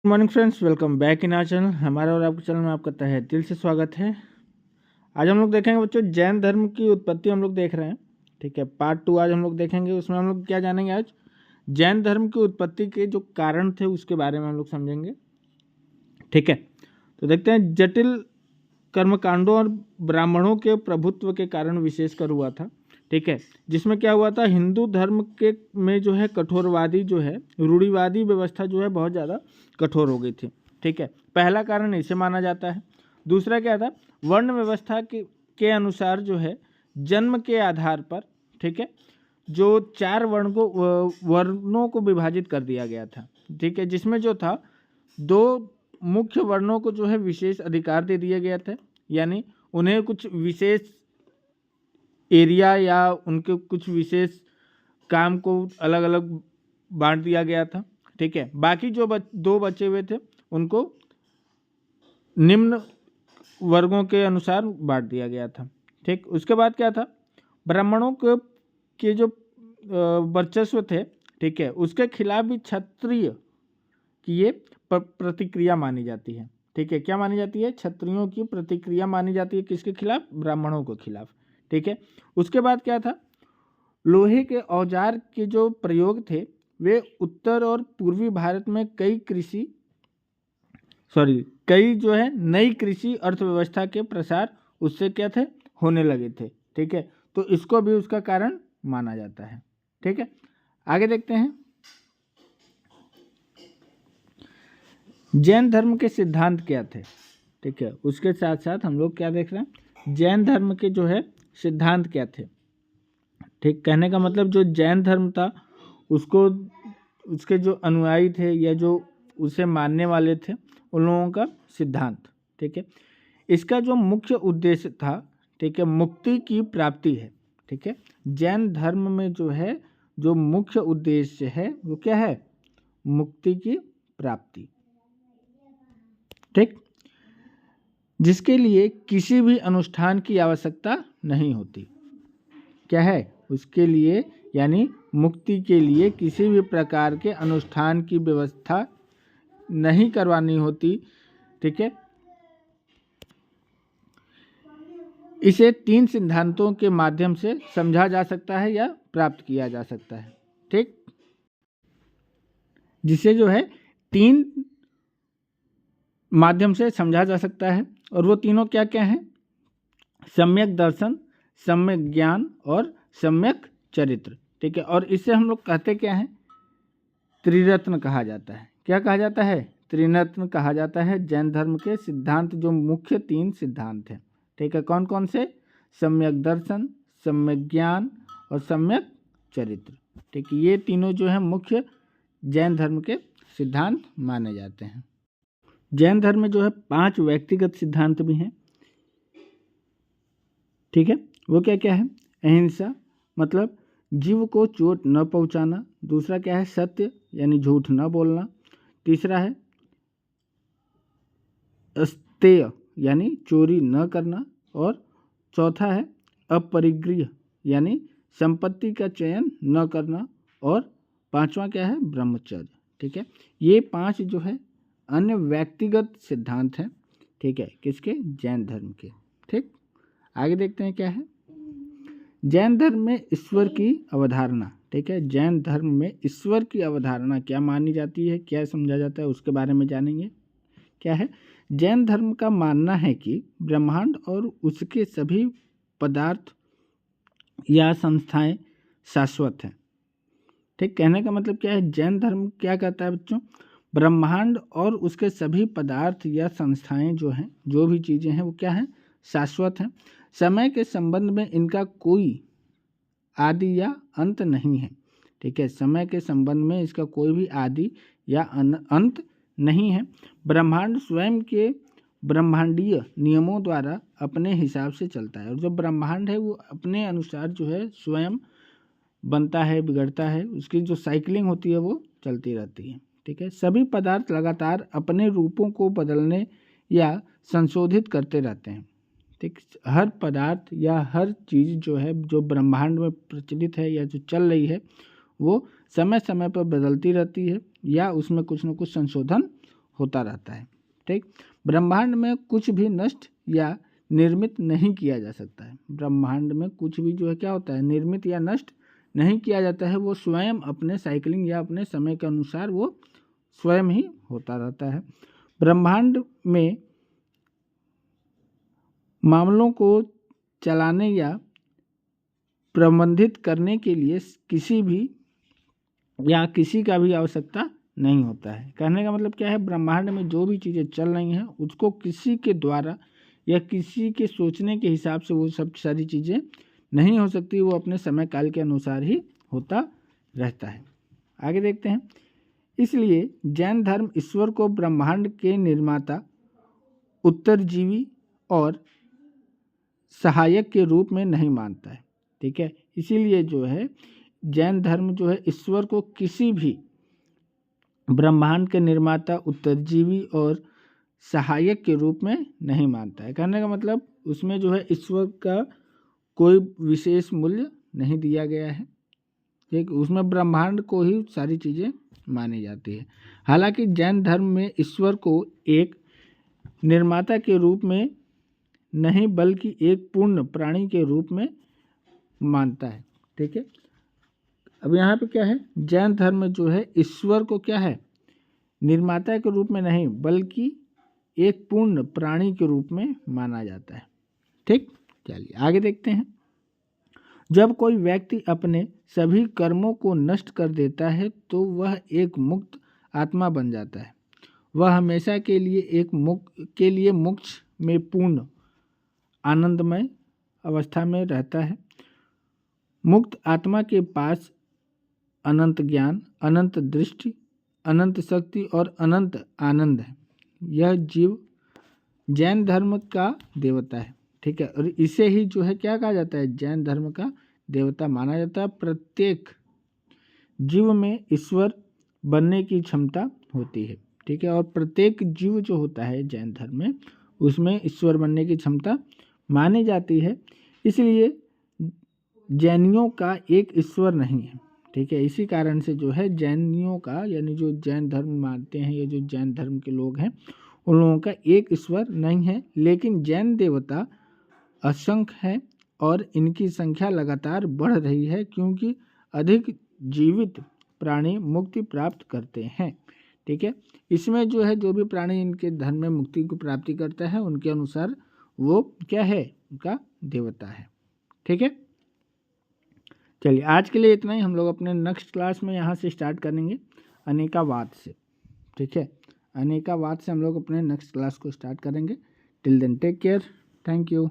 Morning friends, welcome back in our channel. हमारे और आपके चैनल में आपका तहे दिल से स्वागत है। आज हम लोग देखेंगे बच्चों जैन धर्म की उत्पत्ति हम लोग देख रहे हैं। ठीक है, पार्ट 2 आज हम लोग देखेंगे। उसमें हम लोग क्या जानेंगे? आज जैन धर्म की उत्पत्ति के जो कारण थे उसके बारे में हम लोग समझेंगे। ठीक है, तो देखते हैं। जटिल कर्मकांडों और ब्राह्मणों के प्रभुत्व के कारण विशेषकर हुआ था। ठीक है, जिसमें क्या हुआ था, हिंदू धर्म के में जो है कठोरवादी जो है रूढ़िवादी व्यवस्था जो है बहुत ज़्यादा कठोर हो गई थी। ठीक है, पहला कारण इसे माना जाता है। दूसरा क्या था, वर्ण व्यवस्था के अनुसार जो है जन्म के आधार पर, ठीक है, जो 4 वर्णों को विभाजित कर दिया गया था। ठीक है, जिसमें जो था 2 मुख्य वर्णों को जो है विशेष अधिकार दे दिए गए थे, यानी उन्हें कुछ विशेष एरिया या उनके कुछ विशेष काम को अलग अलग बांट दिया गया था। ठीक है, बाकी जो 2 बचे हुए थे उनको निम्न वर्गों के अनुसार बांट दिया गया था। ठीक, उसके बाद क्या था, ब्राह्मणों के जो वर्चस्व थे, ठीक है, उसके खिलाफ भी क्षत्रिय की ये प्रतिक्रिया मानी जाती है। ठीक है, क्या मानी जाती है? क्षत्रियों की प्रतिक्रिया मानी जाती है। किसके खिलाफ? ब्राह्मणों के खिलाफ। ठीक है, उसके बाद क्या था, लोहे के औजार के जो प्रयोग थे वे उत्तर और पूर्वी भारत में कई जो है नई कृषि अर्थव्यवस्था के प्रसार उससे क्या थे, होने लगे थे। ठीक है, तो इसको भी उसका कारण माना जाता है। ठीक है, आगे देखते हैं। जैन धर्म के सिद्धांत क्या थे? ठीक है, उसके साथ साथ हम लोग क्या देख रहे हैं, जैन धर्म के जो है सिद्धांत क्या थे। ठीक, कहने का मतलब जो जैन धर्म था उसको उसके जो अनुयायी थे या जो उसे मानने वाले थे उन लोगों का सिद्धांत। ठीक है, इसका जो मुख्य उद्देश्य था, ठीक है, मुक्ति की प्राप्ति है। ठीक है, जैन धर्म में जो है जो मुख्य उद्देश्य है वो क्या है? मुक्ति की प्राप्ति। ठीक, जिसके लिए किसी भी अनुष्ठान की आवश्यकता नहीं होती। क्या है? उसके लिए यानी मुक्ति के लिए किसी भी प्रकार के अनुष्ठान की व्यवस्था नहीं करवानी होती। ठीक है, इसे 3 सिद्धांतों के माध्यम से समझा जा सकता है या प्राप्त किया जा सकता है। ठीक, जिसे जो है 3 माध्यम से समझा जा सकता है, और वो तीनों क्या क्या हैं? सम्यक दर्शन, सम्यक ज्ञान और सम्यक चरित्र। ठीक है, और इससे हम लोग कहते क्या हैं? त्रिरत्न कहा जाता है। क्या कहा जाता है? त्रिरत्न कहा जाता है जैन धर्म के सिद्धांत, जो मुख्य 3 सिद्धांत हैं। ठीक है, कौन कौन से? सम्यक दर्शन, सम्यक ज्ञान और सम्यक चरित्र। ठीक है, ये तीनों जो है मुख्य जैन धर्म के सिद्धांत माने जाते हैं। जैन धर्म में जो है 5 व्यक्तिगत सिद्धांत भी हैं। ठीक है, वो क्या क्या है? अहिंसा, मतलब जीव को चोट न पहुंचाना। दूसरा क्या है? सत्य, यानी झूठ न बोलना। तीसरा है अस्तेय, यानी चोरी न करना। और चौथा है अपरिग्रह, यानी संपत्ति का चयन न करना। और 5वां क्या है? ब्रह्मचर्य। ठीक है, ये 5 जो है अन्य व्यक्तिगत सिद्धांत हैं। ठीक है, किसके? जैन धर्म के। ठीक, आगे देखते हैं क्या है। जैन धर्म में ईश्वर की अवधारणा। ठीक है, जैन धर्म में ईश्वर की अवधारणा क्या मानी जाती है, क्या समझा जाता है, उसके बारे में जानेंगे। क्या है? जैन धर्म का मानना है कि ब्रह्मांड और उसके सभी पदार्थ या संस्थाएं शाश्वत हैं। ठीक, कहने का मतलब क्या है? जैन धर्म क्या कहता है बच्चों? ब्रह्मांड और उसके सभी पदार्थ या संस्थाएं जो हैं, जो भी चीज़ें हैं, वो क्या हैं? शाश्वत हैं। समय के संबंध में इनका कोई आदि या अंत नहीं है। ठीक है, समय के संबंध में इसका कोई भी आदि या अंत नहीं है। ब्रह्मांड स्वयं के ब्रह्मांडीय नियमों द्वारा अपने हिसाब से चलता है, और जो ब्रह्मांड है वो अपने अनुसार जो है स्वयं बनता है, बिगड़ता है, उसकी जो साइकिलिंग होती है वो चलती रहती है। ठीक है, सभी पदार्थ लगातार अपने रूपों को बदलने या संशोधित करते रहते हैं। ठीक, हर पदार्थ या हर चीज़ जो है जो ब्रह्मांड में प्रचलित है या जो चल रही है वो समय समय पर बदलती रहती है या उसमें कुछ न कुछ संशोधन होता रहता है। ठीक, ब्रह्मांड में कुछ भी नष्ट या निर्मित नहीं किया जा सकता है। ब्रह्मांड में कुछ भी जो है क्या होता है, निर्मित या नष्ट नहीं किया जाता है। वो स्वयं अपने साइकिलिंग या अपने समय के अनुसार वो स्वयं ही होता रहता है। ब्रह्मांड में मामलों को चलाने या प्रबंधित करने के लिए किसी भी या किसी का भी आवश्यकता नहीं होता है। कहने का मतलब क्या है, ब्रह्मांड में जो भी चीज़ें चल रही हैं उसको किसी के द्वारा या किसी के सोचने के हिसाब से वो सब सारी चीज़ें नहीं हो सकती। वो अपने समय काल के अनुसार ही होता रहता है। आगे देखते हैं। इसलिए जैन धर्म ईश्वर को ब्रह्मांड के निर्माता, उत्तरजीवी और सहायक के रूप में नहीं मानता है। ठीक है, इसीलिए जो है जैन धर्म जो है ईश्वर को किसी भी ब्रह्मांड के निर्माता, उत्तरजीवी और सहायक के रूप में नहीं मानता है। कहने का मतलब उसमें जो है ईश्वर का कोई विशेष मूल्य नहीं दिया गया है। ठीक, उसमें ब्रह्मांड को ही सारी चीज़ें मानी जाती है। हालांकि जैन धर्म में ईश्वर को एक निर्माता के रूप में नहीं बल्कि एक पूर्ण प्राणी के रूप में मानता है। ठीक है, अब यहाँ पे क्या है, जैन धर्म में जो है ईश्वर को क्या है, निर्माता के रूप में नहीं बल्कि एक पूर्ण प्राणी के रूप में माना जाता है। ठीक, चलिए आगे देखते हैं। जब कोई व्यक्ति अपने सभी कर्मों को नष्ट कर देता है तो वह एक मुक्त आत्मा बन जाता है। वह हमेशा के लिए मोक्ष में पूर्ण आनंदमय अवस्था में रहता है। मुक्त आत्मा के पास अनंत ज्ञान, अनंत दृष्टि, अनंत शक्ति और अनंत आनंद है। यह जीव जैन धर्म का देवता है। ठीक है, और इसे ही जो है क्या कहा जाता है, जैन धर्म का देवता माना जाता है। प्रत्येक जीव में ईश्वर बनने की क्षमता होती है। ठीक है, और प्रत्येक जीव जो होता है जैन धर्म में उसमें ईश्वर बनने की क्षमता मानी जाती है। इसलिए जैनियों का एक ईश्वर नहीं है। ठीक है, इसी कारण से जो है जैनियों का यानी जो जैन धर्म मानते हैं या जो जैन धर्म के लोग हैं उन लोगों का एक ईश्वर नहीं है। लेकिन जैन देवता असंख्य है और इनकी संख्या लगातार बढ़ रही है क्योंकि अधिक जीवित प्राणी मुक्ति प्राप्त करते हैं। ठीक है, इसमें जो है जो भी प्राणी इनके धर्म में मुक्ति को प्राप्ति करता है उनके अनुसार वो क्या है, उनका देवता है। ठीक है, चलिए आज के लिए इतना ही। हम लोग अपने नेक्स्ट क्लास में यहाँ से स्टार्ट करेंगे अनेकावाद से। ठीक है, अनेकावाद से हम लोग अपने नेक्स्ट क्लास को स्टार्ट करेंगे। Till then take care, thank you.